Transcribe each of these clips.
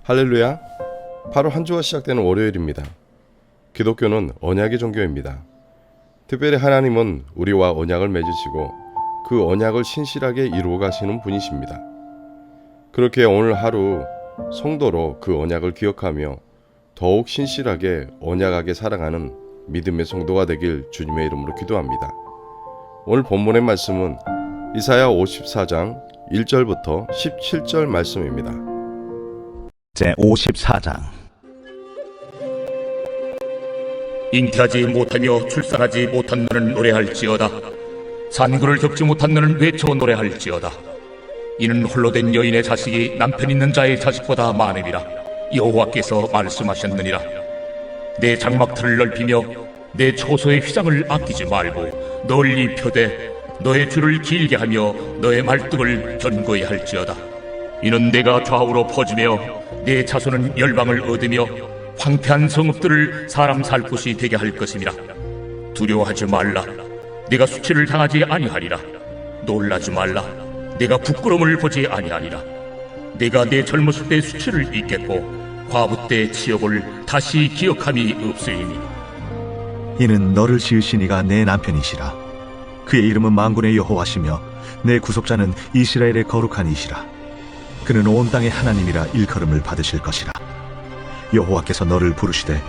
할렐루야. 바로 한 주가 시작되는 월요일입니다. 기독교는 언약의 종교입니다. 특별히 하나님은 우리와 언약을 맺으시고 그 언약을 신실하게 이루어 가시는 분이십니다. 그렇게 오늘 하루 성도로 그 언약을 기억하며 더욱 신실하게 언약하게 살아가는 믿음의 성도가 되길 주님의 이름으로 기도합니다. 오늘 본문의 말씀은 이사야 54장 1절부터 17절 말씀입니다. 제54장. 잉태하지 못하며 출산하지 못한 너는 노래할지어다. 산구를 겪지 못한 너는 외쳐 노래할지어다. 이는 홀로 된 여인의 자식이 남편 있는 자의 자식보다 많으리라. 여호와께서 말씀하셨느니라. 내 장막틀을 넓히며 내 초소의 휘장을 아끼지 말고 널리 펴되 너의 줄을 길게 하며 너의 말뚝을 견고히 할지어다. 이는 내가 좌우로 퍼지며 내 자손은 열방을 얻으며 황폐한 성읍들을 사람 살 곳이 되게 할 것임이라. 두려워하지 말라. 네가 수치를 당하지 아니하리라. 놀라지 말라. 네가 부끄러움을 보지 아니하리라. 네가 내 젊었을 때 수치를 잊겠고 과부 때 치욕을 다시 기억함이 없으리니. 이는 너를 지으신 이가 내 남편이시라. 그의 이름은 만군의 여호와시며 내 구속자는 이스라엘의 거룩한 이시라. 그는 온 땅의 하나님이라 일컬음을 받으실 것이라. 여호와께서 너를 부르시되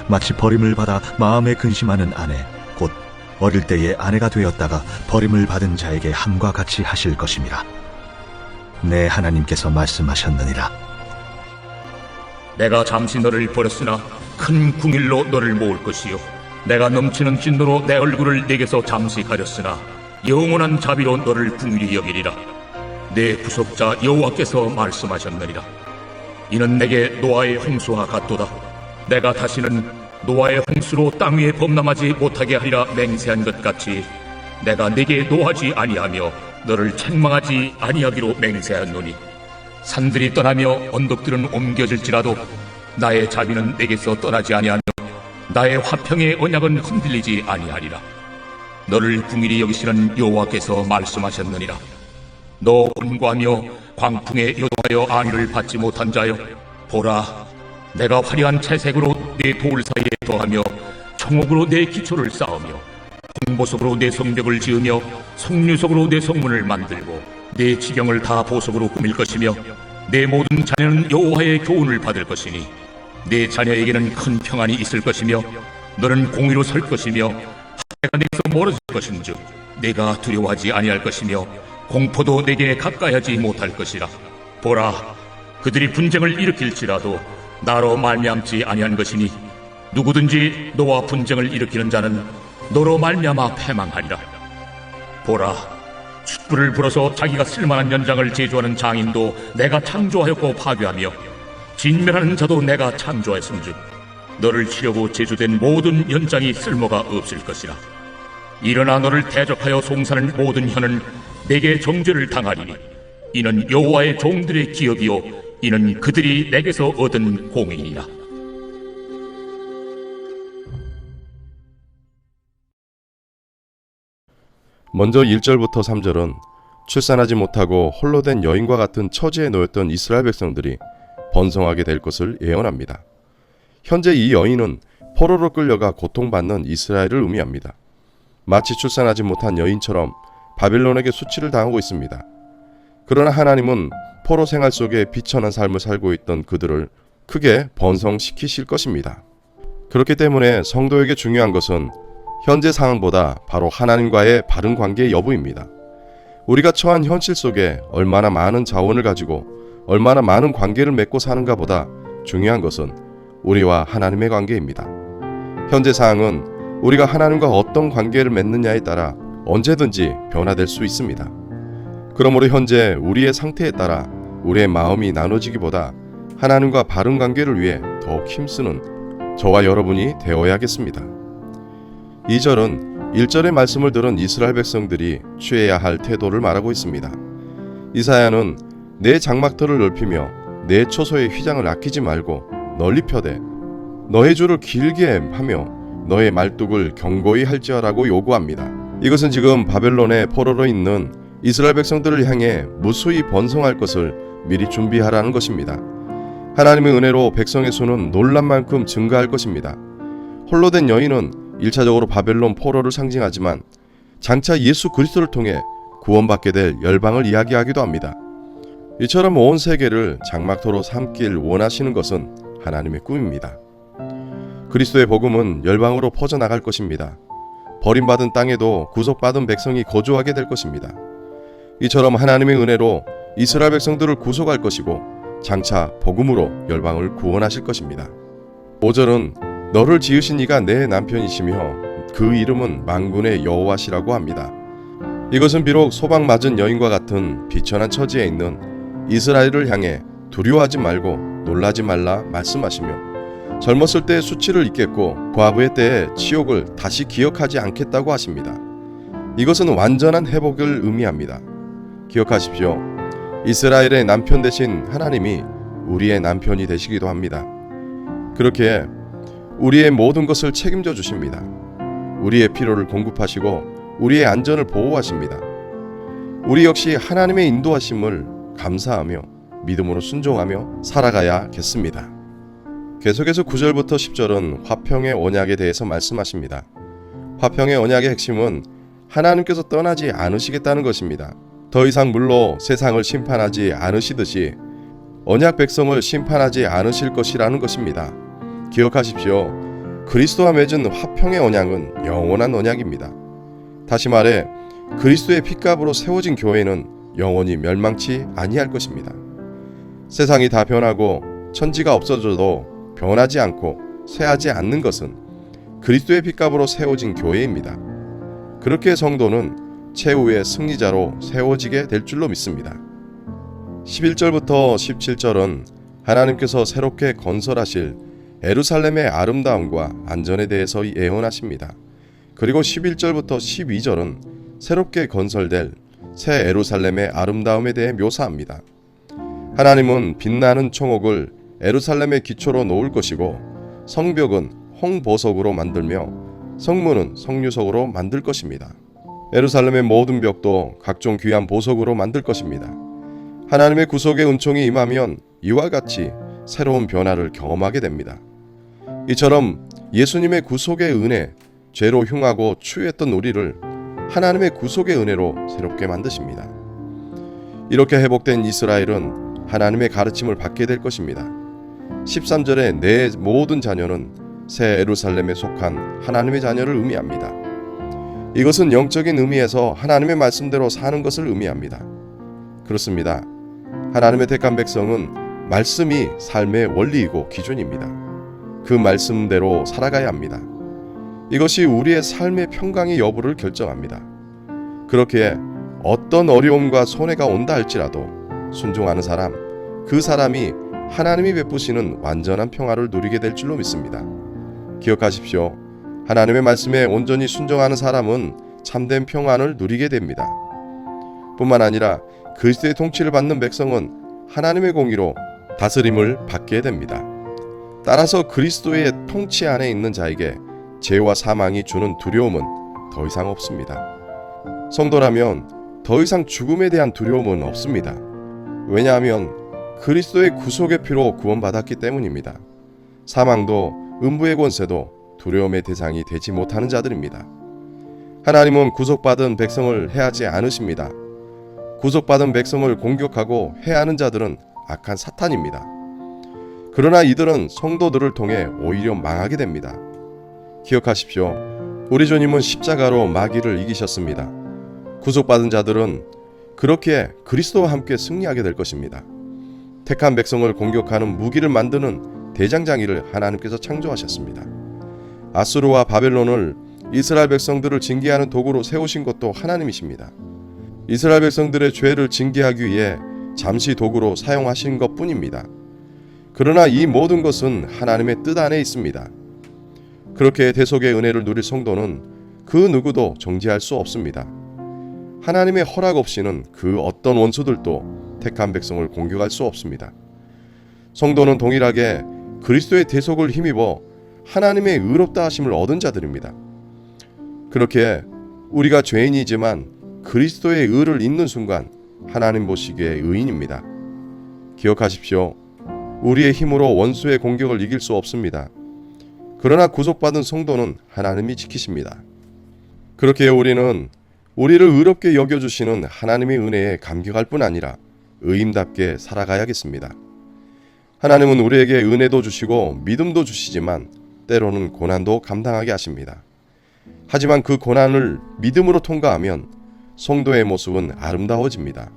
마치 버림을 받아 마음에 근심하는 아내 곧 어릴 때의 아내가 되었다가 버림을 받은 자에게 함과 같이 하실 것임이라. 내 하나님께서 말씀하셨느니라. 내가 잠시 너를 버렸으나 큰 궁일로 너를 모을 것이요 내가 넘치는 진노로 내 얼굴을 내게서 잠시 가렸으나 영원한 자비로 너를 궁일이 여기리라. 내 구속자 여호와께서 말씀하셨느니라. 이는 내게 노아의 홍수와 같도다. 내가 다시는 노아의 홍수로 땅 위에 범람하지 못하게 하리라 맹세한 것 같이 내가 내게 노하지 아니하며 너를 책망하지 아니하기로 맹세하노니 산들이 떠나며 언덕들은 옮겨질지라도 나의 자비는 내게서 떠나지 아니하며 나의 화평의 언약은 흔들리지 아니하리라. 너를 궁일이 여기시는 여호와께서 말씀하셨느니라. 너 온고하며 광풍에 요동하여 안위를 받지 못한 자여, 보라, 내가 화려한 채색으로 내 돌 사이에 더하며 청옥으로 내 기초를 쌓으며 홍보석으로 내 성벽을 지으며 석류석으로 내 성문을 만들고 내 지경을 다 보석으로 꾸밀 것이며 내 모든 자녀는 여호와의 교훈을 받을 것이니 내 자녀에게는 큰 평안이 있을 것이며 너는 공의로 설 것이며 하나가 내게서 멀어질 것인즉 내가 두려워하지 아니할 것이며 공포도 내게 가까이하지 못할 것이라. 보라, 그들이 분쟁을 일으킬지라도 나로 말미암지 아니한 것이니 누구든지 너와 분쟁을 일으키는 자는 너로 말미암아 패망하리라. 보라, 숯불을 불어서 자기가 쓸만한 연장을 제조하는 장인도 내가 창조하였고 파괴하며 진멸하는 자도 내가 창조하였음즉 너를 치려고 제조된 모든 연장이 쓸모가 없을 것이라. 일어나 너를 대적하여 송사하는 모든 혀는 내게 정죄를 당하리니 이는 여호와의 종들의 기업이요 이는 그들이 내게서 얻은 공의니라. 먼저 1절부터 3절은 출산하지 못하고 홀로 된 여인과 같은 처지에 놓였던 이스라엘 백성들이 번성하게 될 것을 예언합니다. 현재 이 여인은 포로로 끌려가 고통받는 이스라엘을 의미합니다. 마치 출산하지 못한 여인처럼 바빌론에게 수치를 당하고 있습니다. 그러나 하나님은 포로 생활 속에 비천한 삶을 살고 있던 그들을 크게 번성시키실 것입니다. 그렇기 때문에 성도에게 중요한 것은 현재 상황보다 바로 하나님과의 바른 관계의 여부입니다. 우리가 처한 현실 속에 얼마나 많은 자원을 가지고 얼마나 많은 관계를 맺고 사는가 보다 중요한 것은 우리와 하나님의 관계입니다. 현재 상황은 우리가 하나님과 어떤 관계를 맺느냐에 따라 언제든지 변화될 수 있습니다. 그러므로 현재 우리의 상태에 따라 우리의 마음이 나눠지기보다 하나님과 바른 관계를 위해 더욱 힘쓰는 저와 여러분이 되어야겠습니다. 2절은 1절의 말씀을 들은 이스라엘 백성들이 취해야 할 태도를 말하고 있습니다. 이사야는 내 장막터를 넓히며 내 초소의 휘장을 아끼지 말고 널리 펴되 너의 줄을 길게 하며 너의 말뚝을 견고히 할지어라고 요구합니다. 이것은 지금 바벨론의 포로로 있는 이스라엘 백성들을 향해 무수히 번성할 것을 미리 준비하라는 것입니다. 하나님의 은혜로 백성의 수는 놀란 만큼 증가할 것입니다. 홀로 된 여인은 1차적으로 바벨론 포로를 상징하지만 장차 예수 그리스도를 통해 구원받게 될 열방을 이야기하기도 합니다. 이처럼 온 세계를 장막토로 삼길 원하시는 것은 하나님의 꿈입니다. 그리스도의 복음은 열방으로 퍼져나갈 것입니다. 버림받은 땅에도 구속받은 백성이 거주하게 될 것입니다. 이처럼 하나님의 은혜로 이스라엘 백성들을 구속할 것이고 장차 복음으로 열방을 구원하실 것입니다. 5절은 너를 지으신 이가 내 남편이시며 그 이름은 만군의 여호와시라고 합니다. 이것은 비록 소방 맞은 여인과 같은 비천한 처지에 있는 이스라엘을 향해 두려워하지 말고 놀라지 말라 말씀하시며 젊었을 때의 수치를 잊겠고 과부의 때의 치욕을 다시 기억하지 않겠다고 하십니다. 이것은 완전한 회복을 의미합니다. 기억하십시오. 이스라엘의 남편 되신 하나님이 우리의 남편이 되시기도 합니다. 그렇게 우리의 모든 것을 책임져 주십니다. 우리의 필요를 공급하시고 우리의 안전을 보호하십니다. 우리 역시 하나님의 인도하심을 감사하며 믿음으로 순종하며 살아가야겠습니다. 계속해서 9절부터 10절은 화평의 언약에 대해서 말씀하십니다. 화평의 언약의 핵심은 하나님께서 떠나지 않으시겠다는 것입니다. 더 이상 물로 세상을 심판하지 않으시듯이 언약 백성을 심판하지 않으실 것이라는 것입니다. 기억하십시오. 그리스도와 맺은 화평의 언약은 영원한 언약입니다. 다시 말해 그리스도의 핏값으로 세워진 교회는 영원히 멸망치 아니할 것입니다. 세상이 다 변하고 천지가 없어져도 변하지 않고 쇠하지 않는 것은 그리스도의 핏값으로 세워진 교회입니다. 그렇게 성도는 최후의 승리자로 세워지게 될 줄로 믿습니다. 11절부터 17절은 하나님께서 새롭게 건설하실 예루살렘의 아름다움과 안전에 대해서 예언하십니다. 그리고 11절부터 12절은 새롭게 건설될 새 예루살렘의 아름다움에 대해 묘사합니다. 하나님은 빛나는 청옥을 예루살렘의 기초로 놓을 것이고 성벽은 홍보석으로 만들며 성문은 석류석으로 만들 것입니다. 예루살렘의 모든 벽도 각종 귀한 보석으로 만들 것입니다. 하나님의 구속의 은총이 임하면 이와 같이 새로운 변화를 경험하게 됩니다. 이처럼 예수님의 구속의 은혜, 죄로 흉하고 추했던 우리를 하나님의 구속의 은혜로 새롭게 만드십니다. 이렇게 회복된 이스라엘은 하나님의 가르침을 받게 될 것입니다. 13절에 내 모든 자녀는 새 예루살렘에 속한 하나님의 자녀를 의미합니다. 이것은 영적인 의미에서 하나님의 말씀대로 사는 것을 의미합니다. 그렇습니다. 하나님의 택한 백성은 말씀이 삶의 원리이고 기준입니다. 그 말씀대로 살아가야 합니다. 이것이 우리의 삶의 평강의 여부를 결정합니다. 그렇게 어떤 어려움과 손해가 온다 할지라도 순종하는 사람, 그 사람이 하나님이 베푸시는 완전한 평화를 누리게 될 줄로 믿습니다. 기억하십시오. 하나님의 말씀에 온전히 순종하는 사람은 참된 평안을 누리게 됩니다. 뿐만 아니라 그리스도의 통치를 받는 백성은 하나님의 공의로 다스림을 받게 됩니다. 따라서 그리스도의 통치 안에 있는 자에게 죄와 사망이 주는 두려움은 더 이상 없습니다. 성도라면 더 이상 죽음에 대한 두려움은 없습니다. 왜냐하면 그리스도의 구속의 피로 구원받았기 때문입니다. 사망도 음부의 권세도 두려움의 대상이 되지 못하는 자들입니다. 하나님은 구속받은 백성을 해하지 않으십니다. 구속받은 백성을 공격하고 해하는 자들은 악한 사탄입니다. 그러나 이들은 성도들을 통해 오히려 망하게 됩니다. 기억하십시오. 우리 주님은 십자가로 마귀를 이기셨습니다. 구속받은 자들은 그렇게 그리스도와 함께 승리하게 될 것입니다. 택한 백성을 공격하는 무기를 만드는 대장장이를 하나님께서 창조하셨습니다. 아수르와 바벨론을 이스라엘 백성들을 징계하는 도구로 세우신 것도 하나님이십니다. 이스라엘 백성들의 죄를 징계하기 위해 잠시 도구로 사용하신 것뿐입니다. 그러나 이 모든 것은 하나님의 뜻 안에 있습니다. 그렇게 대속의 은혜를 누릴 성도는 그 누구도 정죄할 수 없습니다. 하나님의 허락 없이는 그 어떤 원수들도 택한 백성을 공격할 수 없습니다. 성도는 동일하게 그리스도의 대속을 힘입어 하나님의 의롭다 하심을 얻은 자들입니다. 그렇게 우리가 죄인이지만 그리스도의 의를 잇는 순간 하나님 보시기에 의인입니다. 기억하십시오. 우리의 힘으로 원수의 공격을 이길 수 없습니다. 그러나 구속받은 성도는 하나님이 지키십니다. 그렇게 우리는 우리를 의롭게 여겨주시는 하나님의 은혜에 감격할 뿐 아니라 의인답게 살아가야겠습니다. 하나님은 우리에게 은혜도 주시고 믿음도 주시지만 때로는 고난도 감당하게 하십니다. 하지만 그 고난을 믿음으로 통과하면 성도의 모습은 아름다워집니다.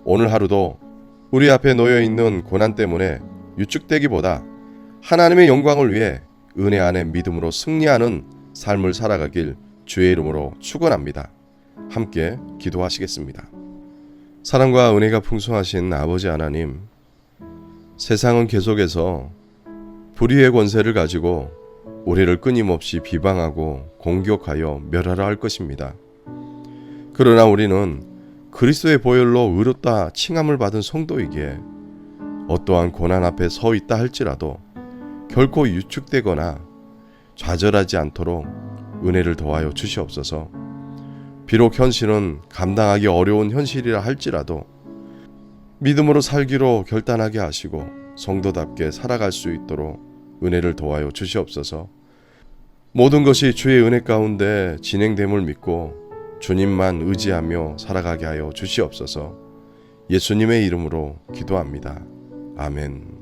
오늘 하루도 우리 앞에 놓여 있는 고난 때문에 유축되기보다 하나님의 영광을 위해 은혜 안에 믿음으로 승리하는 삶을 살아가길 주의 이름으로 축원합니다. 함께 기도하시겠습니다. 사랑과 은혜가 풍성하신 아버지 하나님, 세상은 계속해서 불의의 권세를 가지고 우리를 끊임없이 비방하고 공격하여 멸하라 할 것입니다. 그러나 우리는 그리스도의 보혈로 의롭다 칭함을 받은 성도이기에 어떠한 고난 앞에 서 있다 할지라도 결코 유축되거나 좌절하지 않도록 은혜를 더하여 주시옵소서. 비록 현실은 감당하기 어려운 현실이라 할지라도 믿음으로 살기로 결단하게 하시고 성도답게 살아갈 수 있도록 은혜를 더하여 주시옵소서. 모든 것이 주의 은혜 가운데 진행됨을 믿고 주님만 의지하며 살아가게 하여 주시옵소서. 예수님의 이름으로 기도합니다. 아멘.